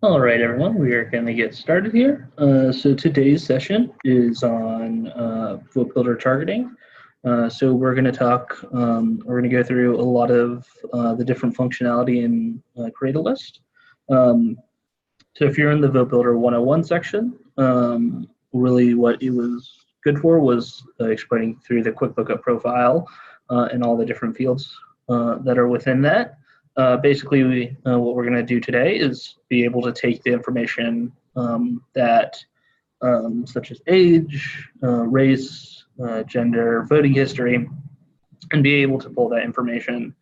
All right, everyone, we are going to get started here. So today's session is on VoteBuilder Targeting. So we're going to we're going to go through a lot of the different functionality in Create a List. So if you're in the VoteBuilder 101 section, really what it was good for was explaining through the quick lookup profile and all the different fields that are within that. Basically, what we're going to do today is be able to take the information such as age, race, gender, voting history, and be able to pull that information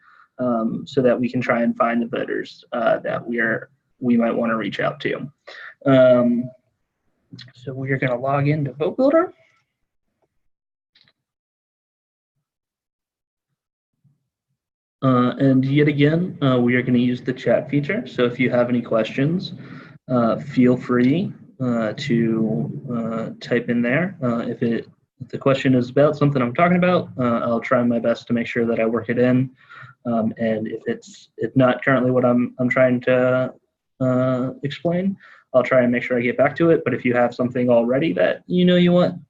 so that we can try and find the voters that we might want to reach out to. So we are going to log into VoteBuilder. And yet again, we are going to use the chat feature. So if you have any questions, feel free to type in there. If the question is about something I'm talking about, I'll try my best to make sure that I work it in. And if it's not currently what I'm trying to explain, I'll try and make sure I get back to it. But if you have something already that you want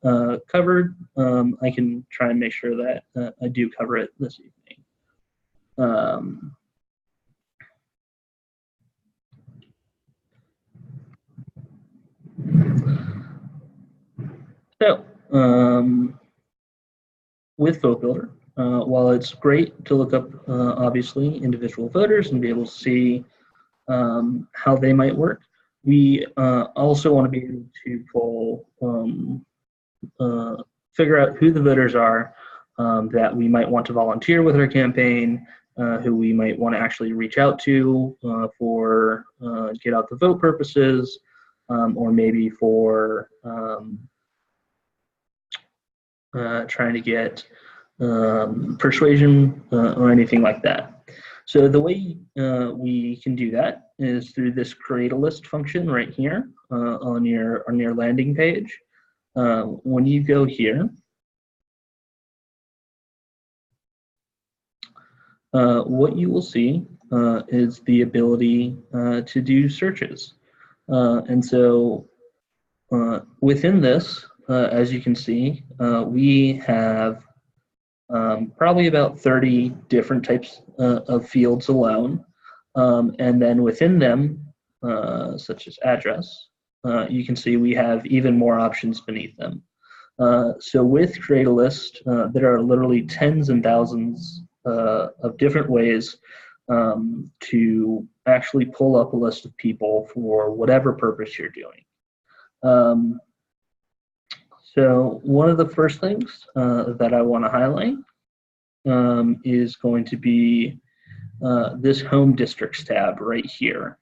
covered, I can try and make sure that I do cover it this evening. With VoteBuilder, while it's great to look up, obviously, individual voters and be able to see how they might work, we also want to be able to figure out who the voters are that we might want to volunteer with our campaign, who we might want to actually reach out to for get out the vote purposes, or maybe for trying to get persuasion or anything like that. So the way we can do that is through this create a list function right here on your landing page. When you go here, what you will see is the ability to do searches. And so within this, as you can see, we have probably about 30 different types of fields alone. And then within them, such as address, you can see we have even more options beneath them. So with Create a List, there are literally tens and thousands of different ways to actually pull up a list of people for whatever purpose you're doing. So one of the first things that I want to highlight is going to be this Home Districts tab right here.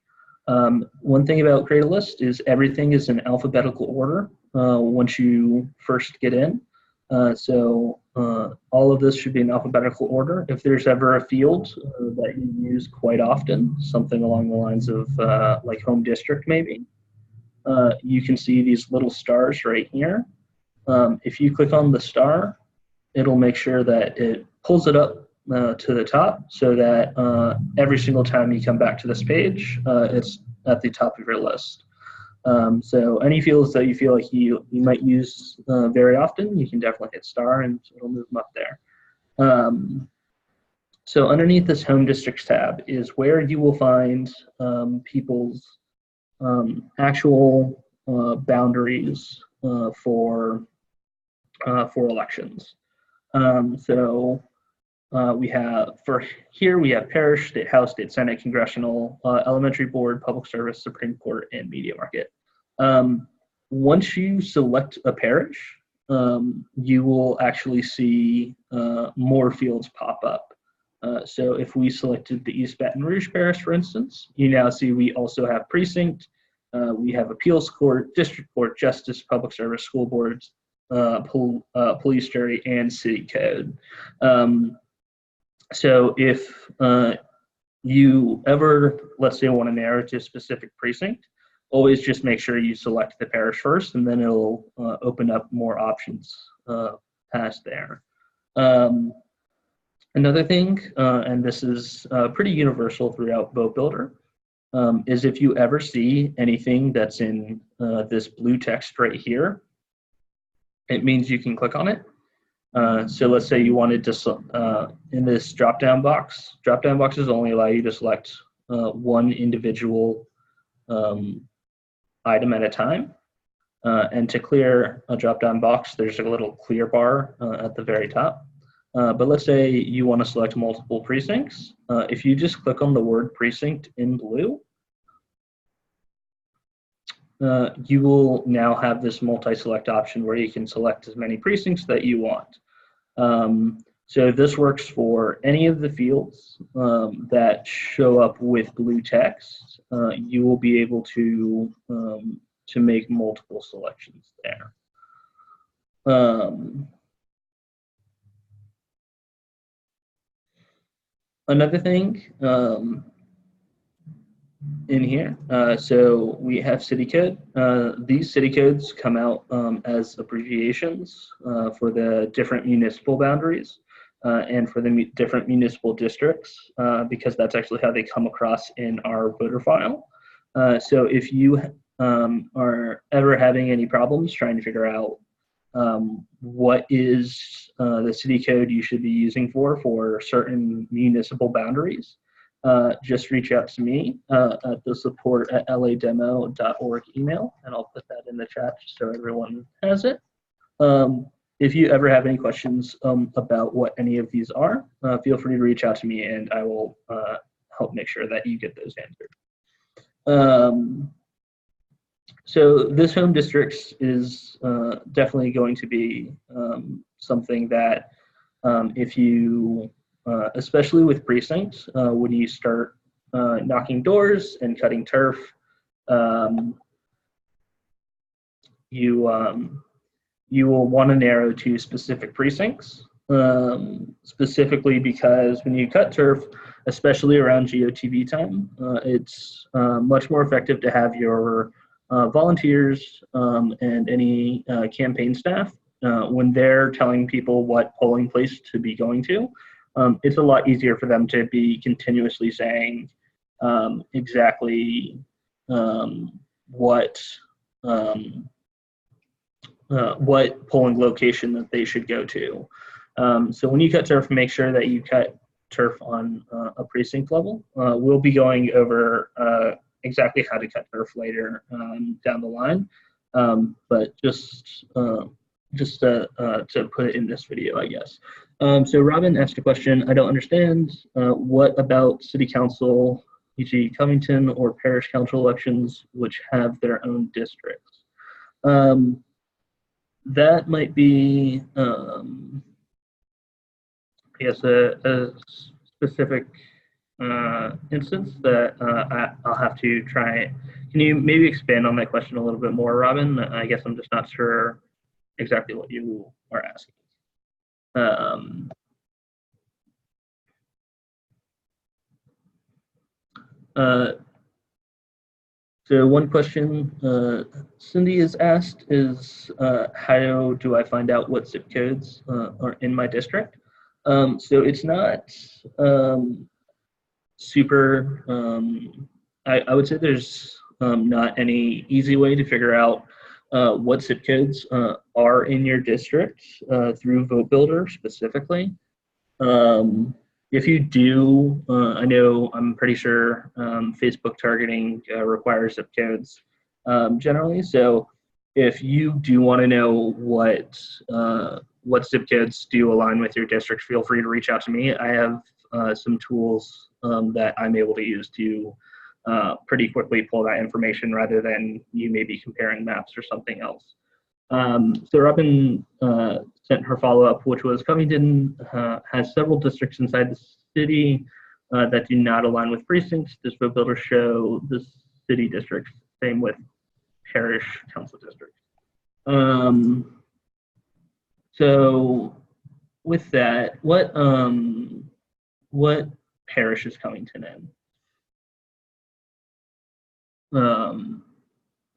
One thing about Create a List is everything is in alphabetical order once you first get in. So all of this should be in alphabetical order. If there's ever a field that you use quite often, something along the lines of like home district maybe, you can see these little stars right here. If you click on the star, it'll make sure that it pulls it up to the top so that every single time you come back to this page, it's at the top of your list. So any fields that you feel like you might use very often, you can definitely hit star and it'll move them up there. So underneath this Home Districts tab is where you will find people's actual boundaries for elections. So we have parish, state house, state senate, congressional, elementary board, public service, Supreme Court, and media market. Once you select a parish, you will actually see more fields pop up. So if we selected the East Baton Rouge Parish, for instance, you now see we also have precinct, we have appeals court, district court, justice, public service, school boards, police jury, and city code. So if you ever, let's say, want to narrow to a specific precinct, always just make sure you select the parish first, and then it'll open up more options past there. Another thing, and this is pretty universal throughout VoteBuilder, is if you ever see anything that's in this blue text right here, it means you can click on it. So let's say you wanted to, in this drop-down boxes only allow you to select one individual item at a time. And to clear a drop-down box, there's a little clear bar at the very top. But let's say you want to select multiple precincts. If you just click on the word precinct in blue, you will now have this multi-select option where you can select as many precincts that you want. So this works for any of the fields that show up with blue text. You will be able to make multiple selections there. Another thing in here, so we have city code. These city codes come out as abbreviations for the different municipal boundaries and for the different municipal districts, because that's actually how they come across in our voter file. So if you are ever having any problems trying to figure out what is the city code you should be using for certain municipal boundaries, just reach out to me at the support@lademo.org email, and I'll put that in the chat so everyone has it. If you ever have any questions about what any of these are, feel free to reach out to me and I will help make sure that you get those answered. So this home districts is definitely going to be something that if you, especially with precincts, when you start knocking doors and cutting turf, you will want to narrow to specific precincts, specifically because when you cut turf, especially around GOTV time, it's much more effective to have your volunteers and any campaign staff, when they're telling people what polling place to be going to, it's a lot easier for them to be continuously saying exactly what polling location that they should go to. So when you cut turf, make sure that you cut turf on a precinct level. We'll be going over exactly how to cut turf later down the line, but just to put it in this video, I guess. So Robin asked a question, I don't understand. What about city council, e.g. Covington, or parish council elections, which have their own districts? That might be, I guess, a specific instance that I'll have to try. Can you maybe expand on that question a little bit more, Robin? I guess I'm just not sure exactly what you are asking. So one question Cindy has asked is, how do I find out what zip codes are in my district? So it's not super, I would say there's not any easy way to figure out what zip codes are in your district through VoteBuilder specifically. If you do, I'm pretty sure Facebook targeting requires zip codes generally. So if you do want to know what zip codes do align with your district, feel free to reach out to me. I have some tools that I'm able to use to pretty quickly pull that information rather than you maybe comparing maps or something else. So Robin sent her follow-up, which was Covington has several districts inside the city that do not align with precincts. Does VoteBuilder show the city districts? Same with parish council districts. So with that, what parish is Covington in?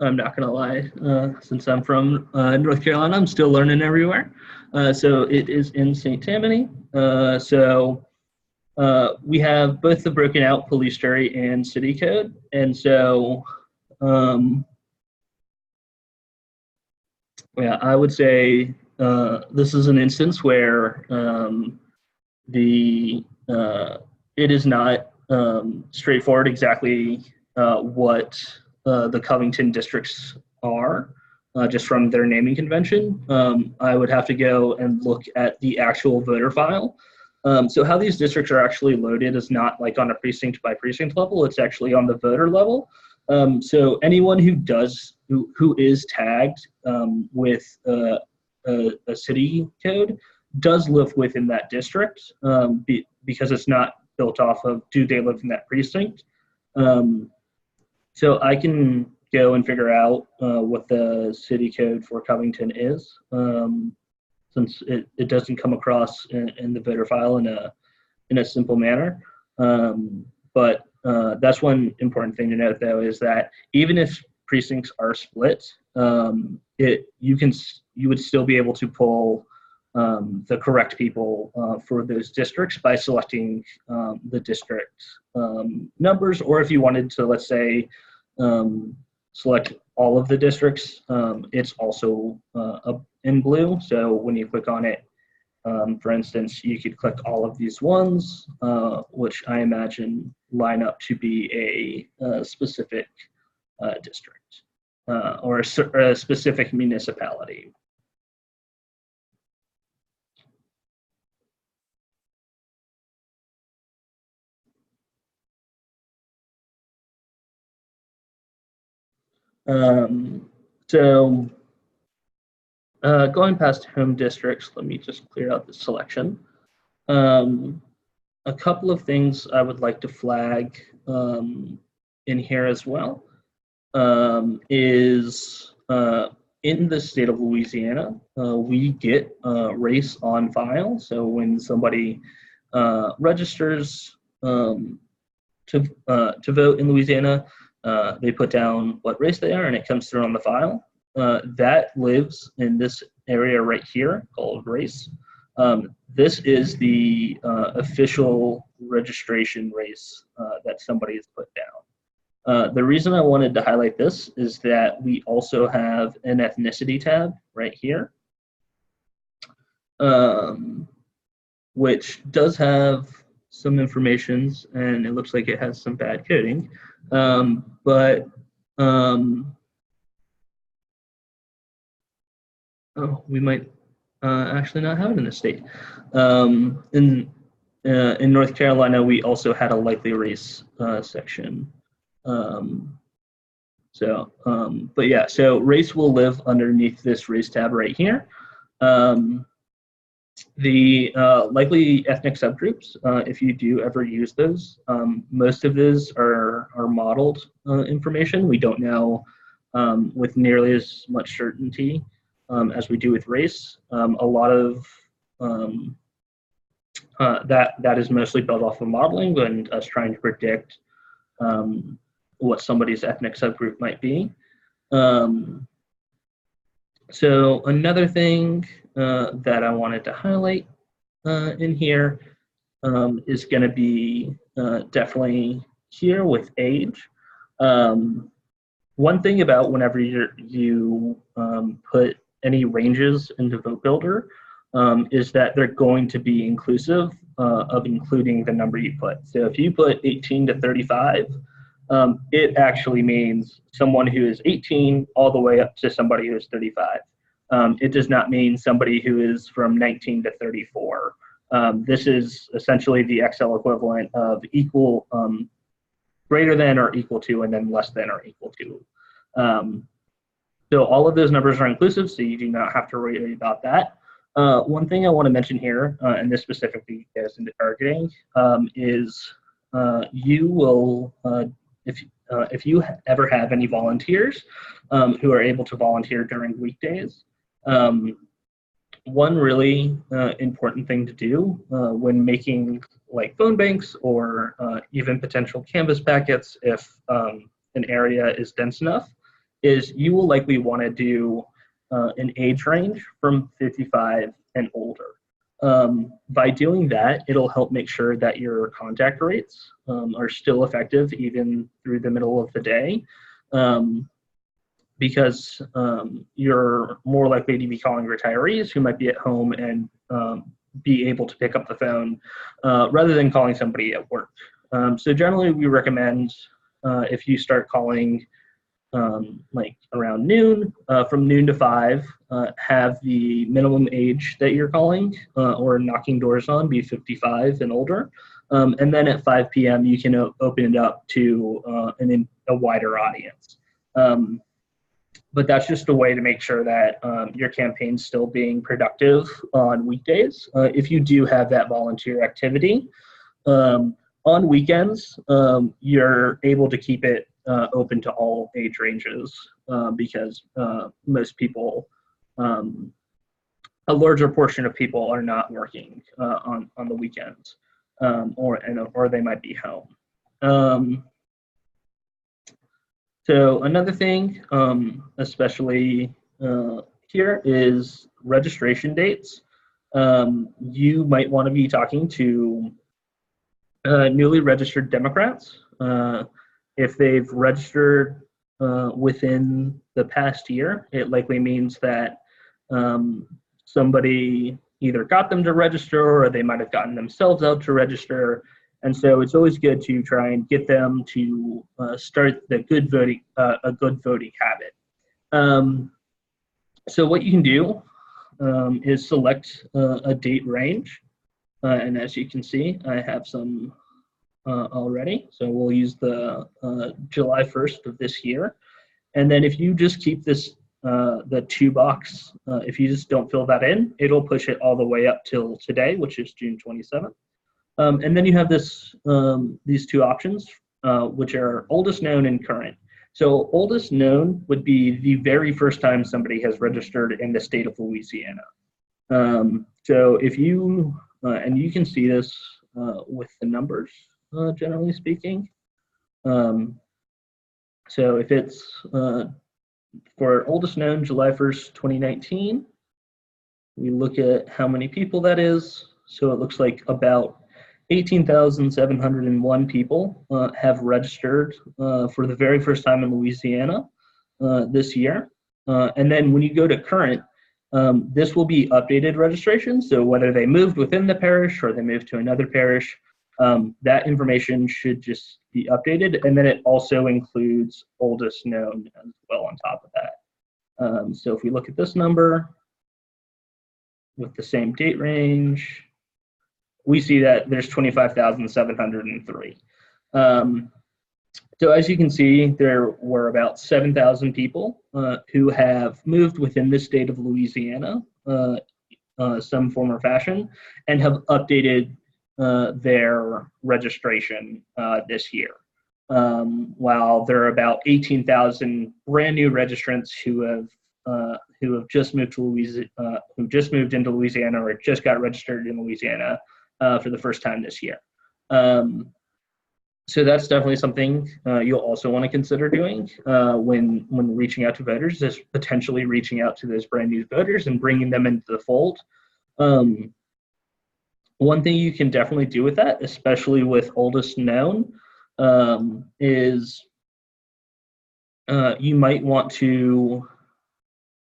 I'm not gonna lie, since I'm from North Carolina, I'm still learning everywhere. So it is in St. Tammany. So we have both the broken out police jury and city code. And so, yeah, I would say this is an instance where it is not straightforward exactly what the Covington districts are, just from their naming convention. I would have to go and look at the actual voter file. So how these districts are actually loaded is not like on a precinct by precinct level, it's actually on the voter level. So anyone who is tagged with a city code does live within that district because it's not built off of do they live in that precinct. So I can go and figure out what the city code for Covington is, since it doesn't come across in the voter file in a simple manner. But that's one important thing to note, though, is that even if precincts are split, you would still be able to pull the correct people for those districts by selecting the district numbers, or if you wanted to, let's say, select all of the districts, it's also in blue. So when you click on it, for instance, you could click all of these ones, which I imagine line up to be a specific district or a specific municipality. So going past home districts, let me just clear out the selection. A couple of things I would like to flag in here as well is in the state of Louisiana, we get race on file. So when somebody registers to vote in Louisiana, they put down what race they are, and it comes through on the file. That lives in this area right here called race. This is the official registration race that somebody has put down. The reason I wanted to highlight this is that we also have an ethnicity tab right here, which does have some information, and it looks like it has some bad coding, but we might actually not have it in the state. In North Carolina, we also had a likely race section. But yeah, so race will live underneath this race tab right here. The likely ethnic subgroups, if you do ever use those, most of those are modeled information. We don't know with nearly as much certainty as we do with race. A lot of that is mostly built off of modeling and us trying to predict what somebody's ethnic subgroup might be. So another thing that I wanted to highlight in here is going to be definitely here with age. One thing about whenever you put any ranges into VoteBuilder is that they're going to be inclusive of including the number you put. So if you put 18 to 35, it actually means someone who is 18 all the way up to somebody who is 35. It does not mean somebody who is from 19 to 34. This is essentially the Excel equivalent of equal, greater than or equal to, and then less than or equal to. So all of those numbers are inclusive, so you do not have to worry about that. One thing I want to mention here, and this specifically goes into targeting, is you will, if you ever have any volunteers who are able to volunteer during weekdays, one really important thing to do when making like phone banks or even potential canvas packets, if an area is dense enough, is you will likely want to do an age range from 55 and older. By doing that, it'll help make sure that your contact rates are still effective even through the middle of the day, because you're more likely to be calling retirees who might be at home and be able to pick up the phone rather than calling somebody at work. So generally, we recommend if you start calling like around noon, from noon to 5, have the minimum age that you're calling or knocking doors on be 55 and older. And then at 5 p.m., you can open it up to a wider audience. But that's just a way to make sure that your campaign's still being productive on weekdays. If you do have that volunteer activity, on weekends, you're able to keep it open to all age ranges because most people, a larger portion of people are not working on the weekends, or they might be home. So another thing, especially here, is registration dates. You might want to be talking to newly registered Democrats. If they've registered within the past year, it likely means that somebody either got them to register or they might have gotten themselves out to register. And so it's always good to try and get them to start a good voting habit. So what you can do is select a date range. And as you can see, I have some already. So we'll use the July 1st of this year. And then if you just keep this, the 2 box, if you just don't fill that in, it'll push it all the way up till today, which is June 27th. And then you have this, these 2 options, which are oldest known and current. So oldest known would be the very first time somebody has registered in the state of Louisiana. So if you, and you can see this with the numbers, generally speaking. So if it's for oldest known, July 1st, 2019, we look at how many people that is. So it looks like about 18,701 people have registered for the very first time in Louisiana this year. And then when you go to current, this will be updated registration. So whether they moved within the parish or they moved to another parish, that information should just be updated. And then it also includes oldest known as well on top of that. So if we look at this number with the same date range, we see that there's 25,703. So as you can see, there were about 7,000 people who have moved within the state of Louisiana, some form or fashion, and have updated their registration this year. While there are about 18,000 brand new registrants who have just moved to Louisiana, who just moved into Louisiana or just got registered in Louisiana for the first time this year. So that's definitely something you'll also want to consider doing when reaching out to voters, is potentially reaching out to those brand new voters and bringing them into the fold. One thing you can definitely do with that, especially with oldest known, is you might want to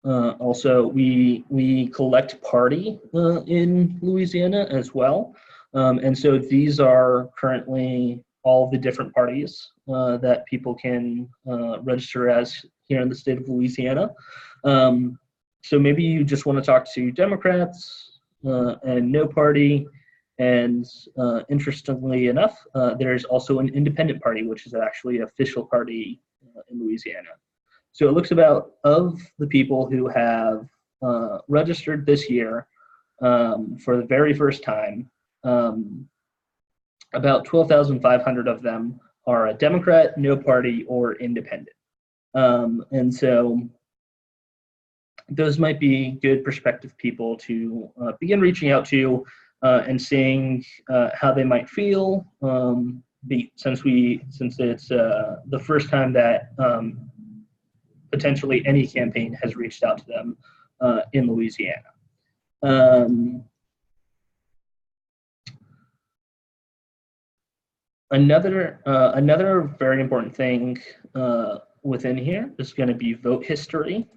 also, we collect party in Louisiana as well. And so these are currently all the different parties that people can register as here in the state of Louisiana. So maybe you just want to talk to Democrats and no party. And interestingly enough, there's also an independent party, which is actually an official party in Louisiana. So it looks about, of the people who have registered this year for the very first time, about 12,500 of them are a Democrat, no party, or independent. And so those might be good prospective people to begin reaching out to and seeing how they might feel, since it's the first time that potentially any campaign has reached out to them in Louisiana. Another very important thing within here is going to be vote history.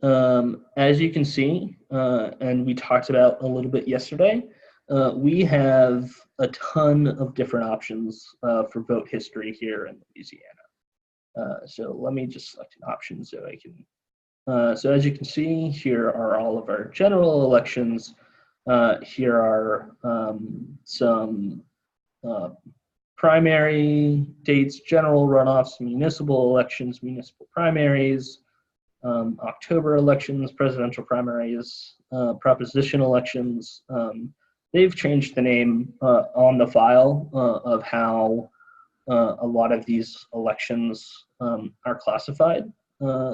As you can see, and we talked about a little bit yesterday, we have a ton of different options for vote history here in Louisiana. So let me just select an option so I can. So as you can see, here are all of our general elections. Here are some primary dates, general runoffs, municipal elections, municipal primaries, October elections, presidential primaries, proposition elections. They've changed the name on the file of how a lot of these elections are classified.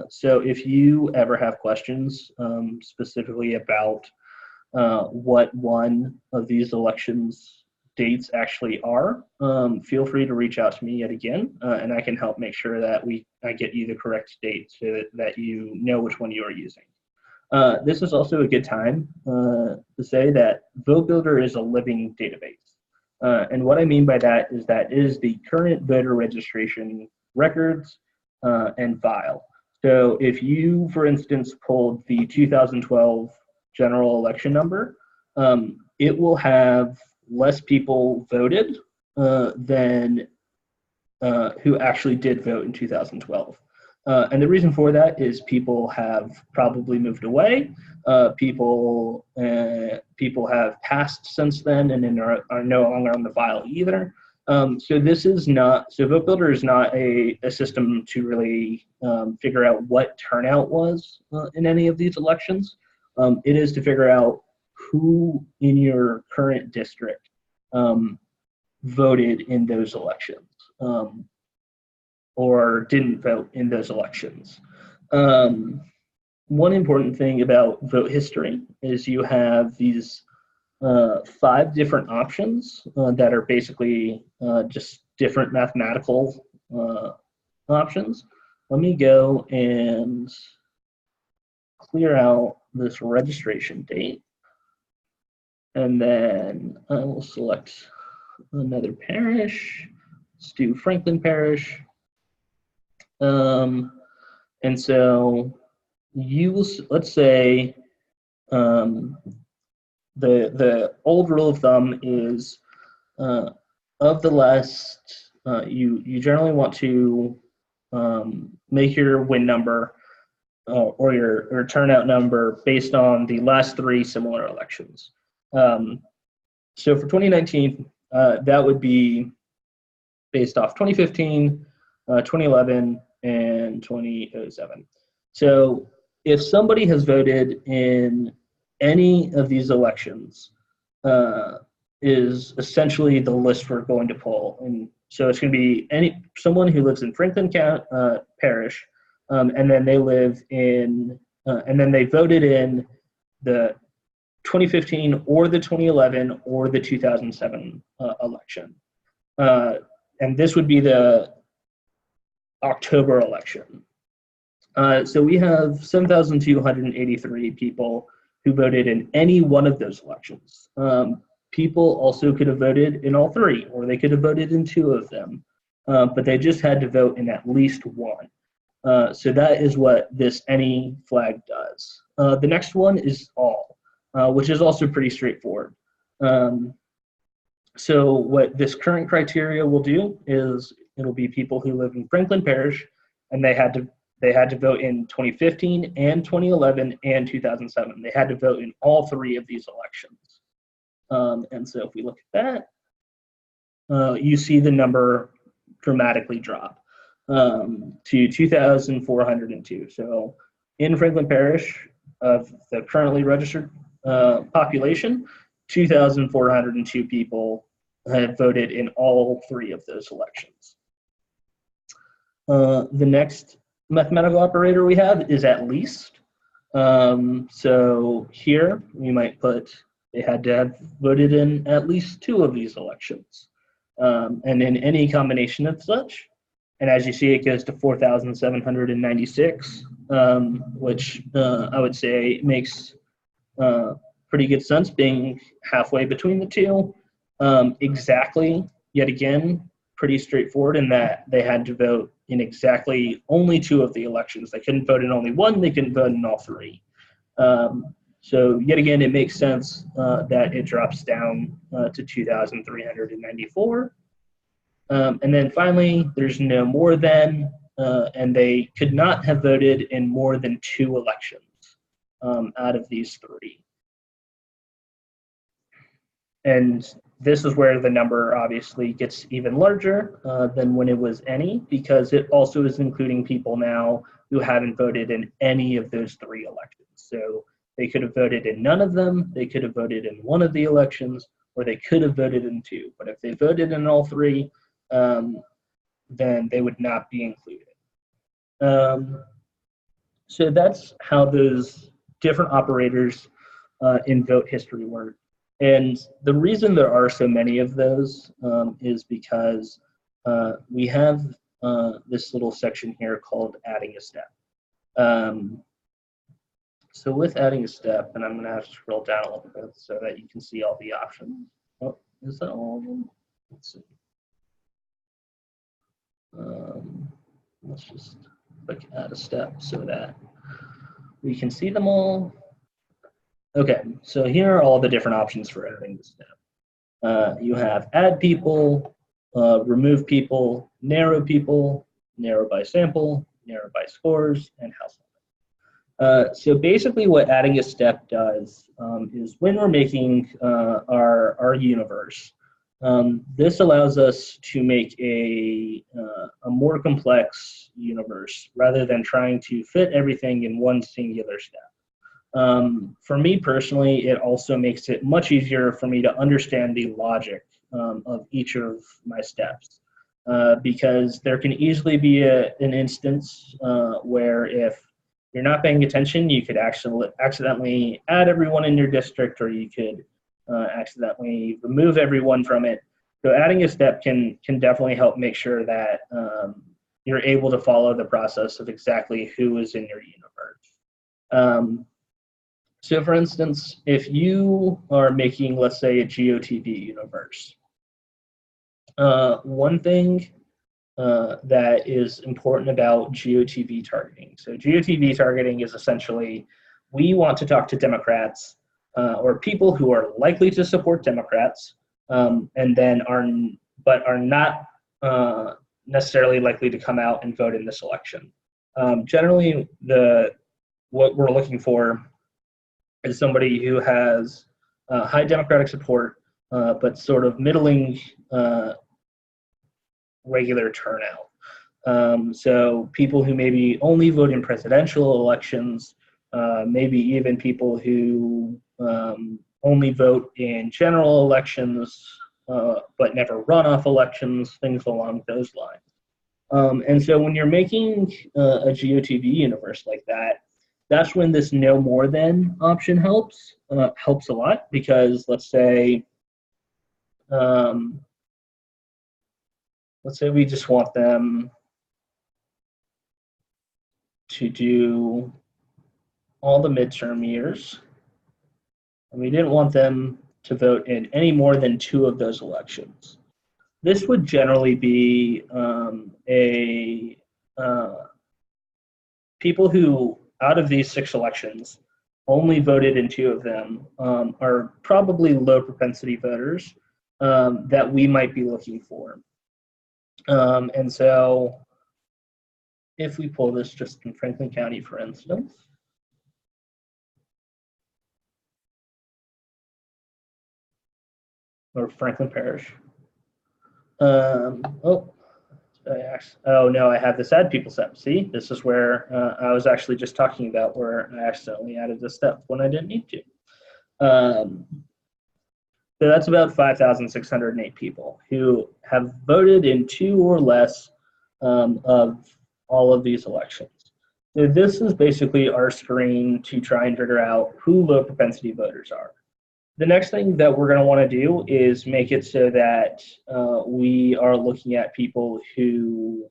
So if you ever have questions specifically about what one of these elections dates actually are, feel free to reach out to me yet again, and I can help make sure that I get you the correct date so that you know which one you are using. This is also a good time to say that VoteBuilder is a living database. And what I mean by that is the current voter registration records and file. So if you, for instance, pulled the 2012 general election number, it will have less people voted than who actually did vote in 2012. And the reason for that is people have probably moved away. People have passed since then and then are no longer on the file either. So VoteBuilder is not a system to really figure out what turnout was in any of these elections. It is to figure out who in your current district voted in those elections or didn't vote in those elections. One important thing about vote history is you have these 5 different options that are basically just different mathematical options. Let me go and clear out this registration date. And then I will select another parish. Let's do Franklin Parish. And so you will, let's say, the old rule of thumb is of the last, you generally want to make your win number or your turnout number based on the last 3 similar elections. So for 2019, that would be based off 2015, 2011, and 2007. So if somebody has voted in any of these elections, is essentially the list we're going to pull. And so it's going to be someone who lives in Franklin County Parish, and then they live in, and then they voted in the 2015 or the 2011 or the 2007 election. And this would be the October election. So we have 7,283 people who voted in any one of those elections. People also could have voted in all 3, or they could have voted in 2 of them, but they just had to vote in at least 1. So that is what this any flag does. The next one is all, which is also pretty straightforward. So what this current criteria will do is it'll be people who live in Franklin Parish, and they had to vote in 2015 and 2011 and 2007. They had to vote in all 3 of these elections. And so if we look at that, you see the number dramatically drop to 2,402. So in Franklin Parish, of the currently registered population, 2,402 people have voted in all 3 of those elections. The next mathematical operator we have is at least. So here we might put they had to have voted in at least 2 of these elections, and in any combination of such. And as you see, it goes to 4,796, which I would say makes pretty good sense, being halfway between the 2. Exactly Yet again, pretty straightforward in that they had to vote in exactly only 2 of the elections. They couldn't vote in only 1, they couldn't vote in all 3. So yet again, it makes sense that it drops down to 2,394. And then finally, there's no more than, and they could not have voted in more than 2 elections out of these 3. And this is where the number obviously gets even larger than when it was any, because it also is including people now who haven't voted in any of those 3 elections. So they could have voted in none of them, they could have voted in 1 of the elections, or they could have voted in 2. But if they voted in all 3, then they would not be included. So that's how those different operators in vote history work. And the reason there are so many of those is because we have this little section here called adding a step. So with adding a step, and I'm going to have to scroll down a little bit so that you can see all the options. Oh, is that all of them? Let's see. Let's just click add a step so that we can see them all. Okay, so here are all the different options for adding the step. You have add people, remove people, narrow by sample, narrow by scores, and house limit. So basically what adding a step does is when we're making our universe, this allows us to make a more complex universe rather than trying to fit everything in one singular step. For me personally, it also makes it much easier for me to understand the logic of each of my steps, because there can easily be an instance where if you're not paying attention, you could actually accidentally add everyone in your district, or you could accidentally remove everyone from it. So adding a step can definitely help make sure that you're able to follow the process of exactly who is in your universe. So for instance, if you are making, let's say, a GOTV universe, one thing that is important about GOTV targeting. So GOTV targeting is essentially, we want to talk to Democrats or people who are likely to support Democrats, and then are not necessarily likely to come out and vote in this election. Generally, what we're looking for is somebody who has high Democratic support, but sort of middling regular turnout. So people who maybe only vote in presidential elections, maybe even people who only vote in general elections, but never runoff elections, things along those lines. And so when you're making a GOTV universe like that, that's when this no more than option helps a lot, because let's say we just want them to do all the midterm years, and we didn't want them to vote in any more than 2 of those elections. This would generally be people who, out of these 6 elections, only voted in 2 of them are probably low propensity voters that we might be looking for. And so if we pull this just in Franklin County, for instance, or Franklin Parish. Oh no, I have this add people step. See, this is where I was actually just talking about where I accidentally added this step when I didn't need to. So that's about 5,608 people who have voted in 2 or less of all of these elections. So this is basically our screen to try and figure out who low propensity voters are. The next thing that we're going to want to do is make it so that we are looking at people who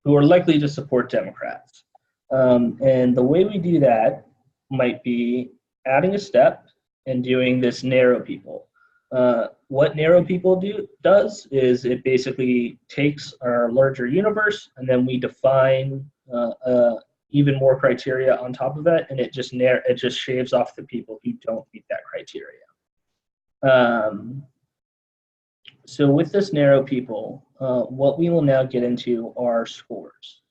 who are likely to support Democrats. And the way we do that might be adding a step and doing this narrow people. What narrow people does is it basically takes our larger universe and then we define even more criteria on top of that, and it just shaves off the people who don't meet that criteria. So with this narrow people, what we will now get into are scores.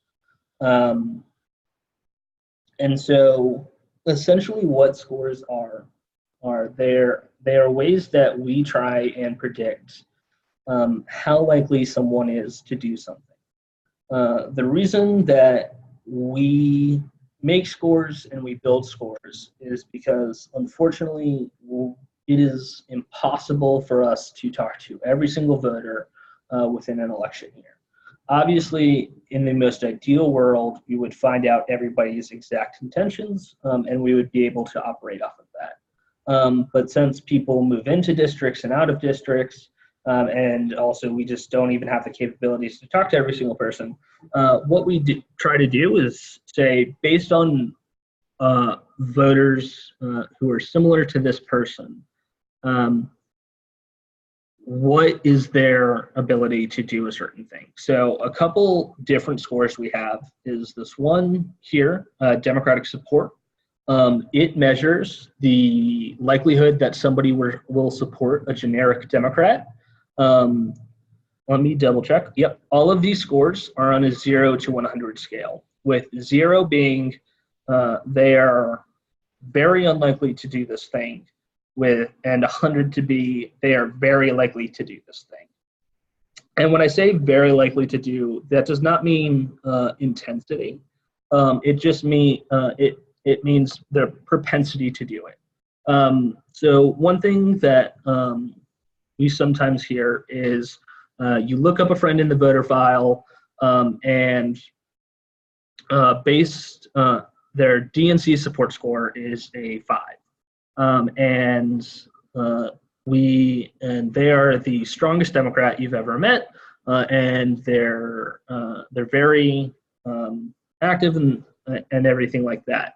And so essentially what scores are they are ways that we try and predict how likely someone is to do something. The reason that we make scores and we build scores is because unfortunately it is impossible for us to talk to every single voter within an election year. Obviously, in the most ideal world, we would find out everybody's exact intentions and we would be able to operate off of that. But since people move into districts and out of districts, and also we just don't even have the capabilities to talk to every single person, what we try to do is say, based on voters who are similar to this person, what is their ability to do a certain thing? So a couple different scores we have is this one here, democratic support. It measures the likelihood that somebody will support a generic Democrat. Let me double check. Yep, all of these scores are on a 0 to 100 scale, with 0 being they are very unlikely to do this thing, and 100 to be they are very likely to do this thing. And when I say very likely to do, that does not mean intensity. It just means it means the propensity to do it. So one thing that we sometimes hear is you look up a friend in the voter file and their DNC support score is a 5. And they are the strongest Democrat you've ever met, and they're very active and everything like that.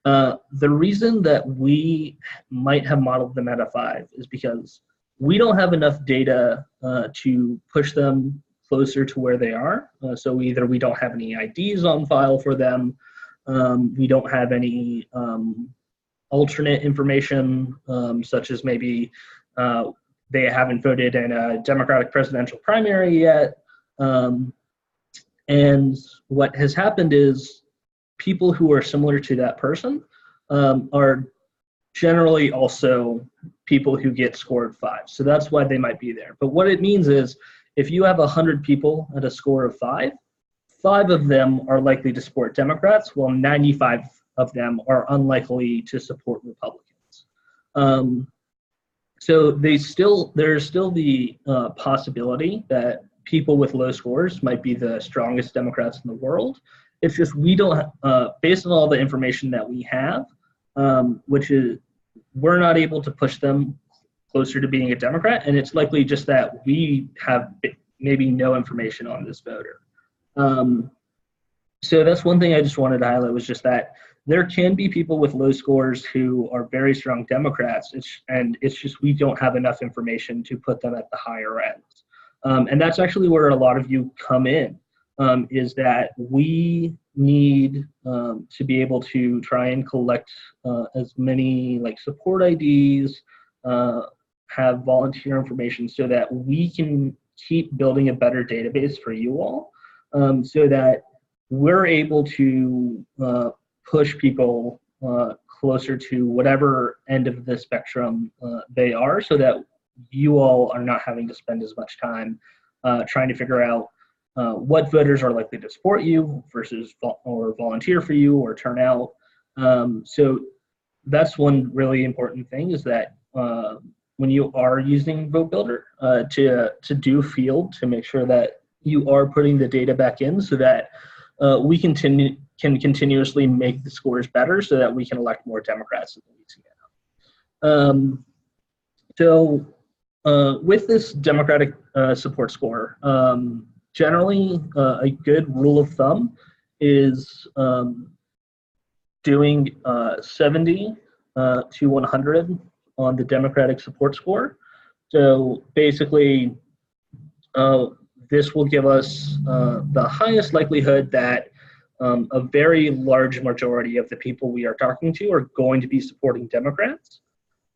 The reason that we might have modeled them at a 5 is because we don't have enough data to push them closer to where they are. So either we don't have any IDs on file for them, we don't have any alternate information, such as maybe they haven't voted in a Democratic presidential primary yet. And what has happened is people who are similar to that person are generally also people who get scored 5. So that's why they might be there. But what it means is if you have 100 people at a score of 5, 5 of them are likely to support Democrats, while 95 of them are unlikely to support Republicans. So there's still the possibility that people with low scores might be the strongest Democrats in the world. It's just we don't, based on all the information that we have, which is we're not able to push them closer to being a Democrat, and it's likely just that we have maybe no information on this voter. So that's one thing I just wanted to highlight, was just that there can be people with low scores who are very strong Democrats, it's just we don't have enough information to put them at the higher ends. And that's actually where a lot of you come in, is that we need to be able to try and collect as many support IDs, have volunteer information, so that we can keep building a better database for you all, so that we're able to push people closer to whatever end of the spectrum they are, so that you all are not having to spend as much time trying to figure out what voters are likely to support you versus or volunteer for you or turn out. So that's one really important thing, is that when you are using VoteBuilder to do field, to make sure that you are putting the data back in, so that we can continuously make the scores better, so that we can elect more Democrats in the weeks ahead. So with this Democratic support score, generally a good rule of thumb is doing 70 to 100 on the Democratic support score. So basically, this will give us the highest likelihood that a very large majority of the people we are talking to are going to be supporting Democrats.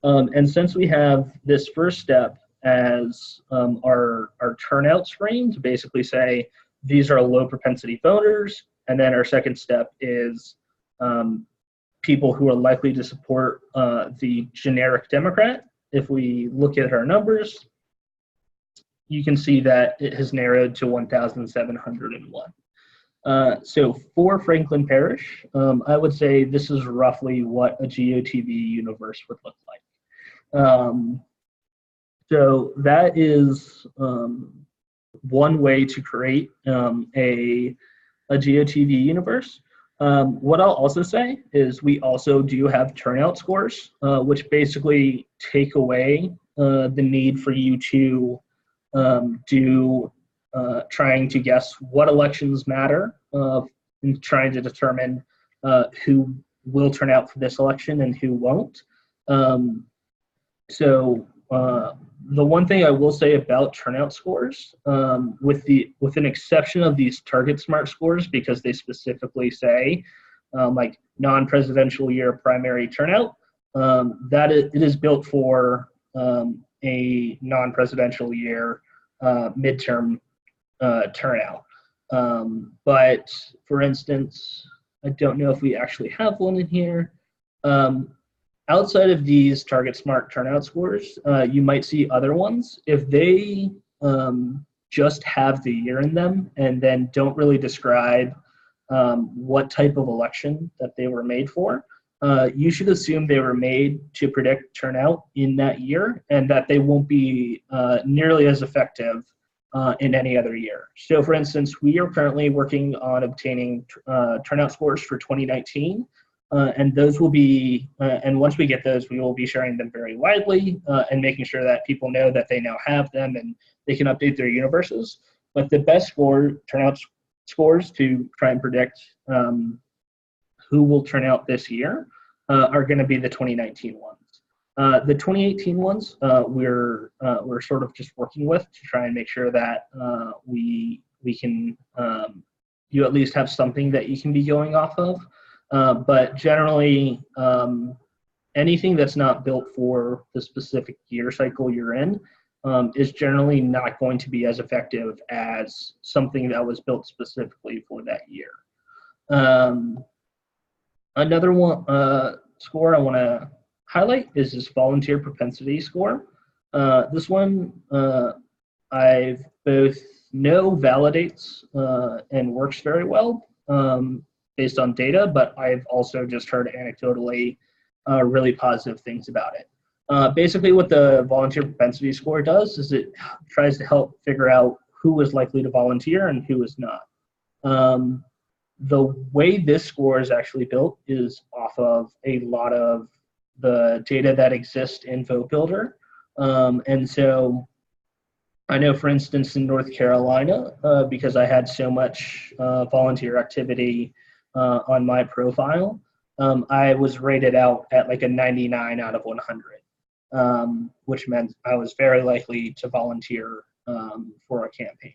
And since we have this first step as our turnout screen to basically say these are low propensity voters, and then our second step is people who are likely to support the generic Democrat. If we look at our numbers, you can see that it has narrowed to 1,701. So for Franklin Parish, I would say this is roughly what a GOTV universe would look like. So that is one way to create a GOTV universe. What I'll also say is we also do have turnout scores, which basically take away the need for you to do trying to guess what elections matter and trying to determine who will turn out for this election and who won't. So the one thing I will say about turnout scores, with an exception of these target smart scores, because they specifically say like non-presidential year primary turnout, that it is built for a non-presidential year midterm turnout. But for instance, I don't know if we actually have one in here. Outside of these target smart turnout scores, you might see other ones. If they just have the year in them and then don't really describe what type of election that they were made for, you should assume they were made to predict turnout in that year and that they won't be nearly as effective in any other year. So for instance, we are currently working on obtaining turnout scores for 2019. And those will be, and once we get those, we will be sharing them very widely and making sure that people know that they now have them and they can update their universes. But the best turnout scores to try and predict who will turn out this year are going to be the 2019 ones. The 2018 ones we're sort of just working with to try and make sure that we can you at least have something that you can be going off of. But generally, anything that's not built for the specific year cycle you're in is generally not going to be as effective as something that was built specifically for that year. Another one score I want to highlight is this volunteer propensity score. This one I've both know validates and works very well based on data, but I've also just heard anecdotally really positive things about it. Basically what the volunteer propensity score does is it tries to help figure out who is likely to volunteer and who is not. The way this score is actually built is off of a lot of the data that exists in VoteBuilder. And so I know, for instance, in North Carolina, because I had so much volunteer activity on my profile, I was rated out at like a 99 out of 100, which meant I was very likely to volunteer for a campaign.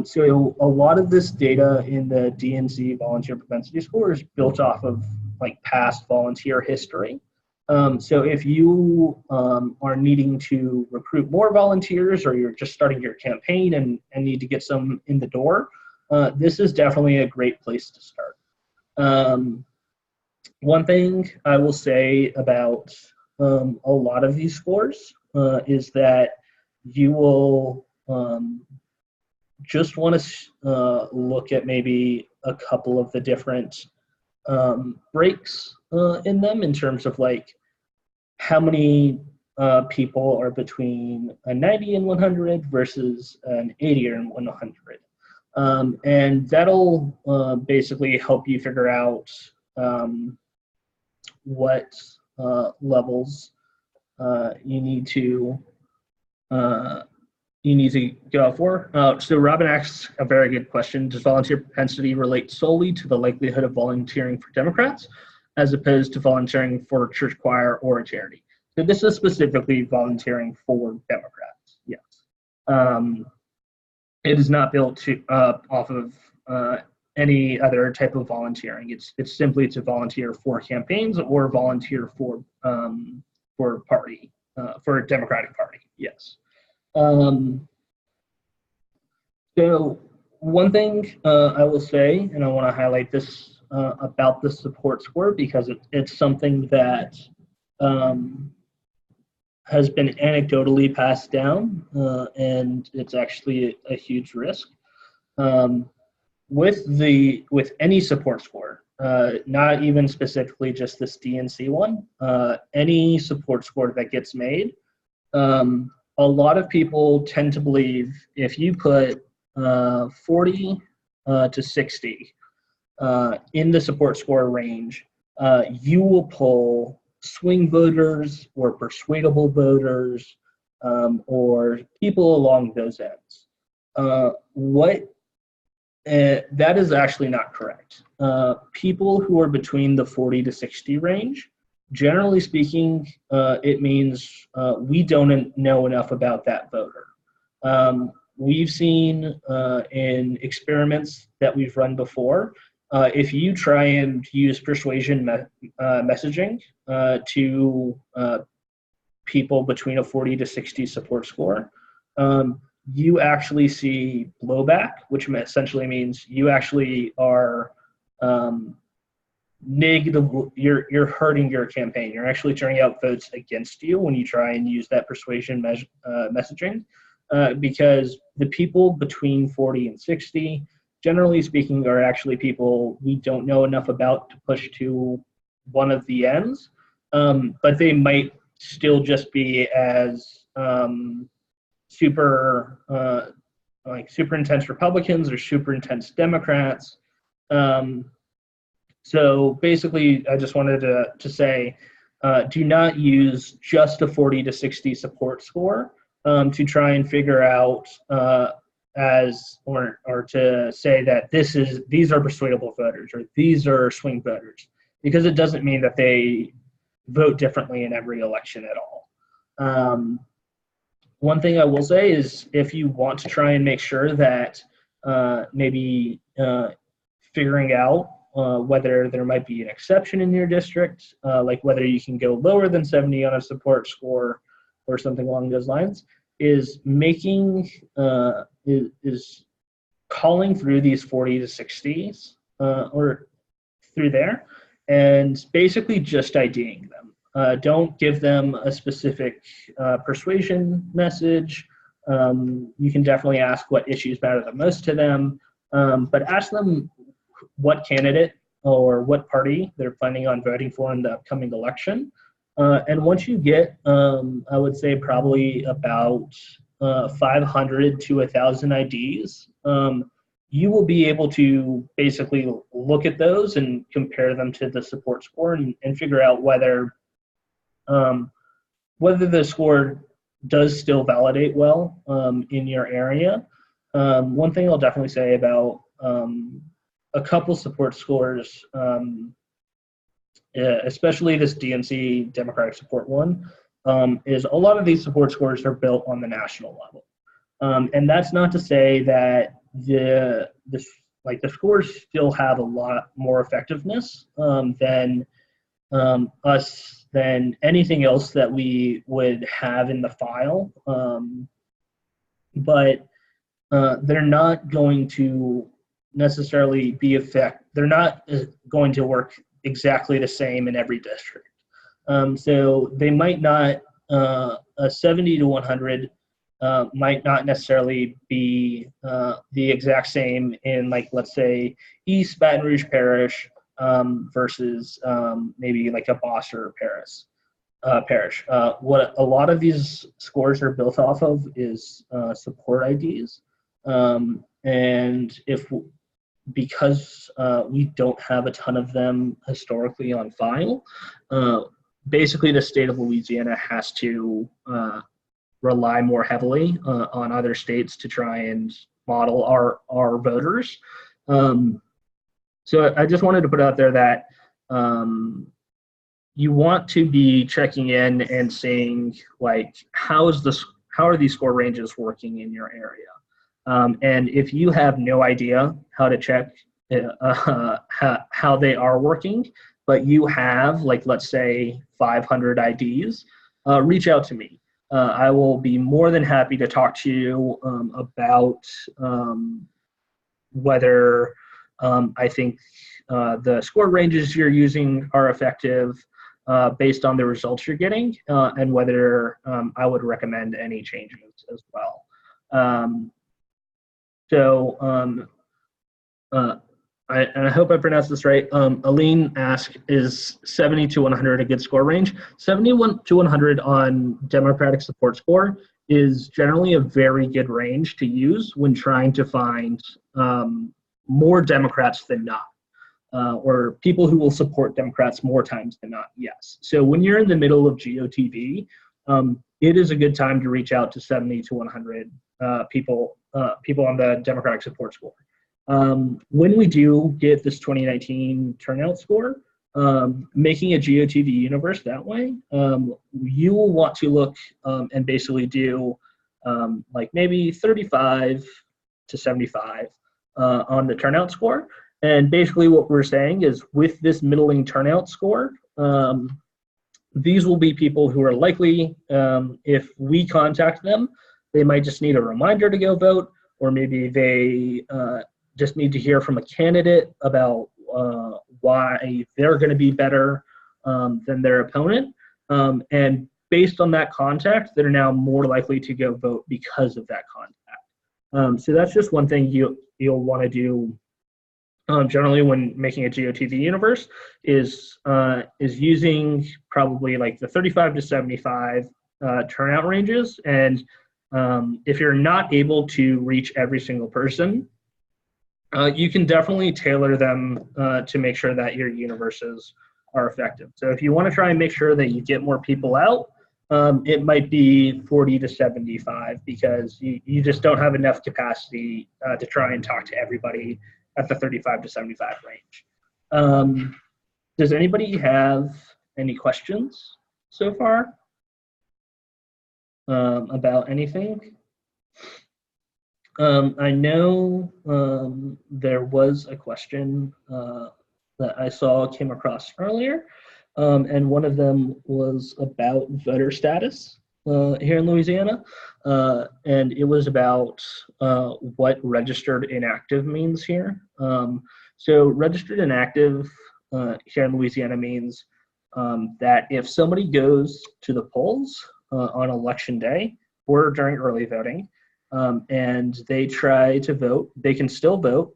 So a lot of this data in the DNC volunteer propensity score is built off of like past volunteer history. So if you are needing to recruit more volunteers, or you're just starting your campaign and need to get some in the door, this is definitely a great place to start. One thing I will say about a lot of these scores is that you will just want to look at maybe a couple of the different breaks in them in terms of like how many people are between a 90 and 100 versus an 80 and 100. And that'll basically help you figure out what levels you need to go for. So Robin asks a very good question. Does volunteer propensity relate solely to the likelihood of volunteering for Democrats as opposed to volunteering for a church choir or a charity? So this is specifically volunteering for Democrats, yes. It is not built off of any other type of volunteering. It's simply to volunteer for campaigns or volunteer for party, for a Democratic Party, yes. So one thing I will say, and I want to highlight this about the support score, because it's something that has been anecdotally passed down, and it's actually a huge risk. With any support score, not even specifically just this DNC one, any support score that gets made, a lot of people tend to believe if you put 40 to 60 in the support score range, you will pull swing voters or persuadable voters, or people along those ends. That is actually not correct. People who are between the 40 to 60 range, generally speaking, it means we don't know enough about that voter. We've seen in experiments that we've run before, if you try and use persuasion messaging to people between a 40 to 60 support score, you actually see blowback, which essentially means you actually are negative. You're hurting your campaign. You're actually turning out votes against you when you try and use that persuasion messaging, because the people between 40 and 60, generally speaking, are actually people we don't know enough about to push to one of the ends, but they might still just be as super intense Republicans or super intense Democrats. So basically, I just wanted to say, do not use just a 40 to 60 support score to try and figure out or to say that these are persuadable voters or these are swing voters, because it doesn't mean that they vote differently in every election at all. One thing I will say is, if you want to try and make sure that maybe figuring out whether there might be an exception in your district, like whether you can go lower than 70 on a support score or something along those lines, is is calling through these 40 to 60s or through there, and basically just IDing them. Don't give them a specific persuasion message. You can definitely ask what issues matter the most to them, but ask them what candidate or what party they're planning on voting for in the upcoming election. And once you get, I would say probably about 500 to 1,000 IDs, you will be able to basically look at those and compare them to the support score and figure out whether the score does still validate well in your area. One thing I'll definitely say about a couple support scores, especially this DNC Democratic support one, is a lot of these support scores are built on the national level. And that's not to say that the scores still have a lot more effectiveness than anything else that we would have in the file, but they're not going to necessarily they're not going to work exactly the same in every district. So they might not, a 70 to 100 might not necessarily be the exact same in, like, let's say, East Baton Rouge Parish versus maybe like a Bosser parish. What a lot of these scores are built off of is support IDs. And because we don't have a ton of them historically on file, basically the state of Louisiana has to rely more heavily on other states to try and model our voters. So I just wanted to put out there that you want to be checking in and seeing like how are these score ranges working in your area. And if you have no idea how to check how they are working, but you have, like, let's say 500 IDs, reach out to me. I will be more than happy to talk to you about whether I think the score ranges you're using are effective based on the results you're getting, and whether I would recommend any changes as well. I hope I pronounced this right. Aline asked, is 70 to 100 a good score range? 71 to 100 on Democratic support score is generally a very good range to use when trying to find more Democrats than not, or people who will support Democrats more times than not, yes. So when you're in the middle of GOTV, it is a good time to reach out to 70 to 100 people on the Democratic support score. When we do get this 2019 turnout score, making a GOTV universe that way, you will want to look and basically do like maybe 35 to 75 on the turnout score. And basically what we're saying is, with this middling turnout score, these will be people who are likely, if we contact them, they might just need a reminder to go vote, or maybe they just need to hear from a candidate about why they're going to be better than their opponent. And based on that contact, they're now more likely to go vote because of that contact. So that's just one thing you'll want to do generally when making a GOTV universe, is using probably like the 35 to 75 turnout ranges. And if you're not able to reach every single person, you can definitely tailor them to make sure that your universes are effective. So if you want to try and make sure that you get more people out, it might be 40 to 75, because you just don't have enough capacity to try and talk to everybody at the 35 to 75 range. Does anybody have any questions so far about anything? I know there was a question that I saw came across earlier, and one of them was about voter status here in Louisiana, and it was about what registered inactive means here. So registered inactive here in Louisiana means that if somebody goes to the polls on election day or during early voting, and they try to vote, they can still vote.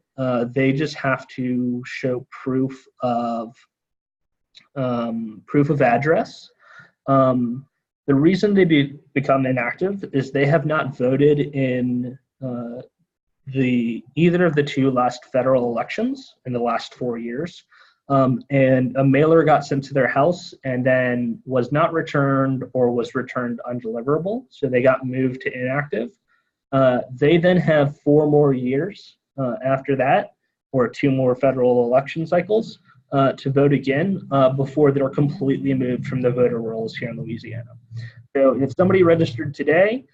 They just have to show proof of address. The reason they become inactive is they have not voted in either of the two last federal elections in the last 4 years. And a mailer got sent to their house and then was not returned, or was returned undeliverable, so they got moved to inactive. They then have 4 more years after that, or 2 more federal election cycles, to vote again before they're completely moved from the voter rolls here in Louisiana. So if somebody registered today,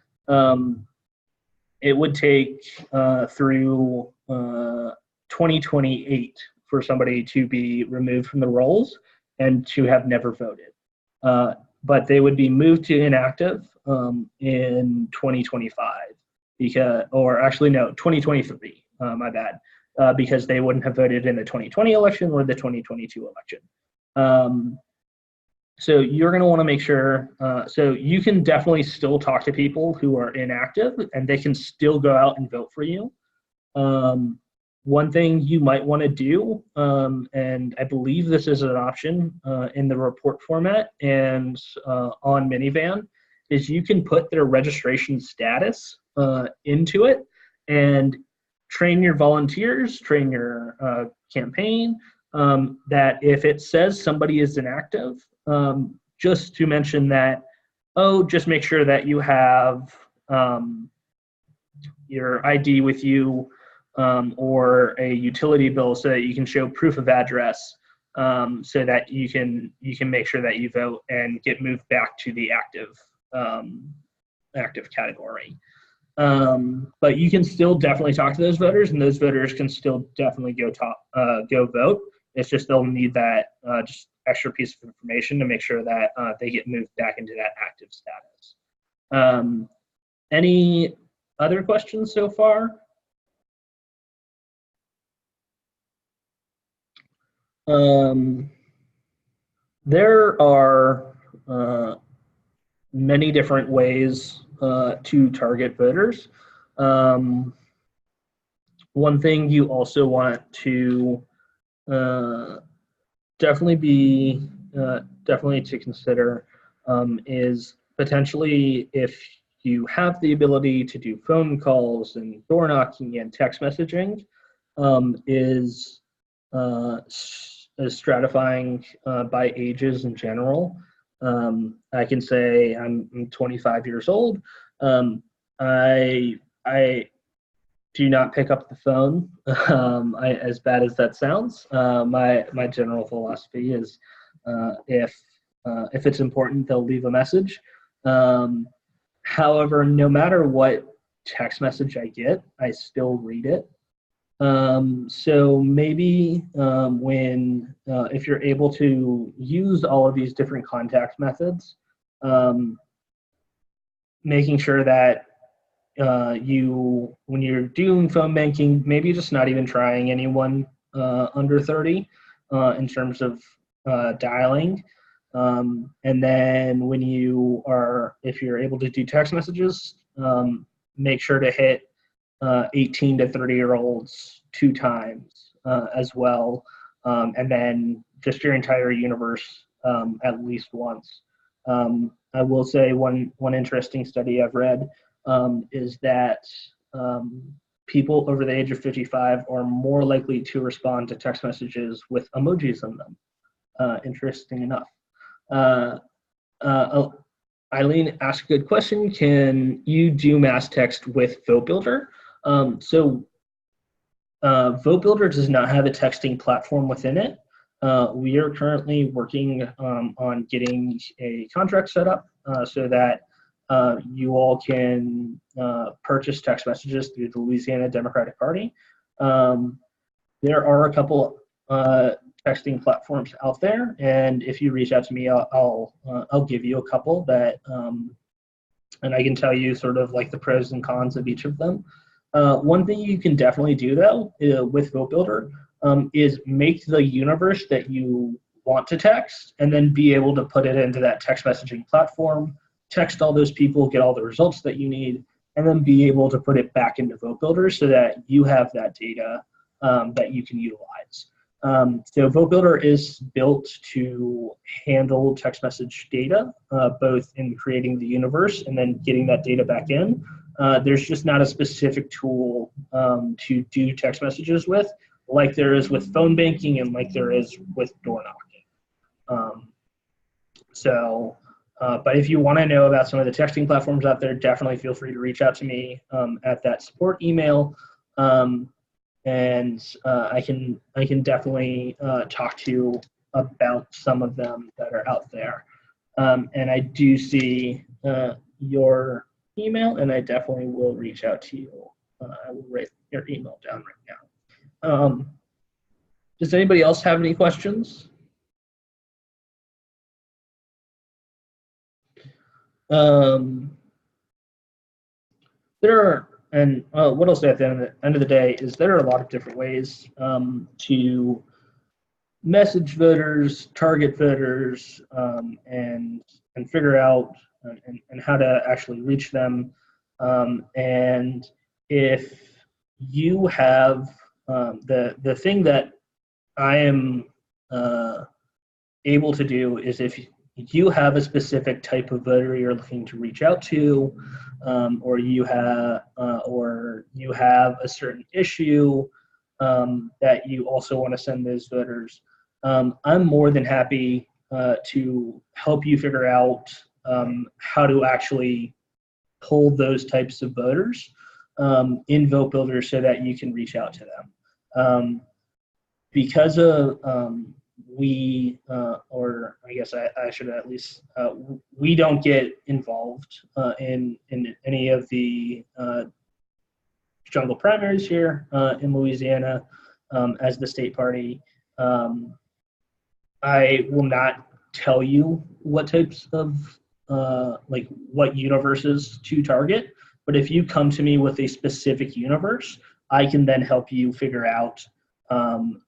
it would take through 2028 for somebody to be removed from the rolls and to have never voted. But they would be moved to inactive in 2025, or actually no, 2023, my bad, because they wouldn't have voted in the 2020 election or the 2022 election. So you're going to want to make sure, so you can definitely still talk to people who are inactive, and they can still go out and vote for you. One thing you might want to do, and I believe this is an option in the report format and on Minivan, is you can put their registration status into it and train your volunteers, train your campaign, that if it says somebody is inactive, just to mention that, just make sure that you have your ID with you, or a utility bill so that you can show proof of address so that you can make sure that you vote and get moved back to the active category. But you can still definitely talk to those voters, and those voters can still definitely go vote. It's just they'll need that just extra piece of information to make sure that they get moved back into that active status. Any other questions so far? There are many different ways to target voters. One thing you also want to definitely to consider is potentially, if you have the ability to do phone calls and door knocking and text messaging, is stratifying by ages in general. I can say I'm 25 years old. I do not pick up the phone. As bad as that sounds, my general philosophy is if it's important, they'll leave a message. However, no matter what text message I get, I still read it. So maybe if you're able to use all of these different contact methods, making sure that when you're doing phone banking, maybe just not even trying anyone under 30 in terms of dialing. And then if you're able to do text messages, make sure to hit 18 to 30-year-olds 2 times as well, and then just your entire universe at least once. I will say one interesting study I've read is that people over the age of 55 are more likely to respond to text messages with emojis in them. Interesting enough. Eileen asked a good question. Can you do mass text with VoteBuilder? So VoteBuilder does not have a texting platform within it. We are currently working on getting a contract set up so that you all can purchase text messages through the Louisiana Democratic Party. There are a couple texting platforms out there, and if you reach out to me, I'll give you a couple that, and I can tell you sort of like the pros and cons of each of them. One thing you can definitely do though with VoteBuilder is make the universe that you want to text, and then be able to put it into that text messaging platform, text all those people, get all the results that you need, and then be able to put it back into VoteBuilder so that you have that data that you can utilize. So VoteBuilder is built to handle text message data, both in creating the universe and then getting that data back in. There's just not a specific tool to do text messages with, like there is with phone banking and like there is with door knocking. But if you want to know about some of the texting platforms out there, definitely feel free to reach out to me at that support email. And I can definitely talk to you about some of them that are out there. And I do see your email, and I definitely will reach out to you. I will write your email down right now. Does anybody else have any questions? What I'll say at the end of the day is there are a lot of different ways to message voters, target voters, and figure out and how to actually reach them. And if you have the thing that I am able to do is if you have a specific type of voter you're looking to reach out to, or you have a certain issue that you also want to send those voters, I'm more than happy to help you figure out how to actually pull those types of voters in VoteBuilder so that you can reach out to them. Because of or I guess I should at least, we don't get involved in any of the jungle primaries here in Louisiana as the state party. I will not tell you what types of like what universes to target, but if you come to me with a specific universe, I can then help you figure out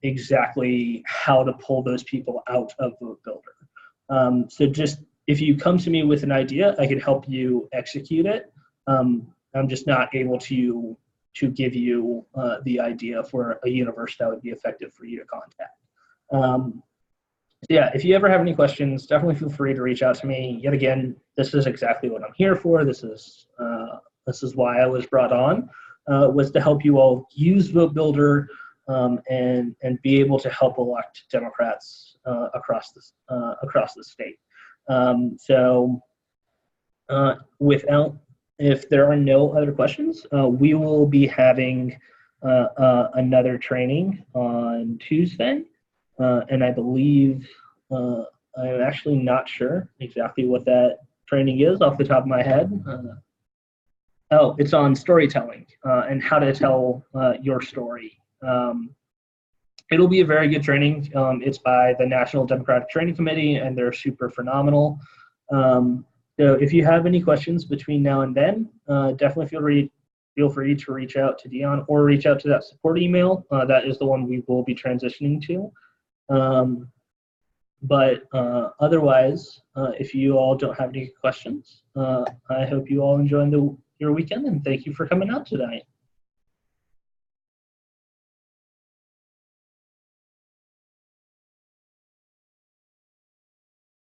exactly how to pull those people out of VoteBuilder. So just if you come to me with an idea, I can help you execute it. I'm just not able to give you the idea for a universe that would be effective for you to contact. So yeah, if you ever have any questions, definitely feel free to reach out to me. Yet again, this is exactly what I'm here for. This is why I was brought on, was to help you all use VoteBuilder and be able to help elect Democrats across the state. If there are no other questions, we will be having another training on Tuesday. And I believe, I'm actually not sure exactly what that training is off the top of my head. Oh, it's on storytelling and how to tell your story. It'll be a very good training. It's by the National Democratic Training Committee, and they're super phenomenal. So if you have any questions between now and then, definitely feel free to reach out to Dion or reach out to that support email. That is the one we will be transitioning to. Otherwise, if you all don't have any questions, I hope you all enjoy your weekend, and thank you for coming out tonight.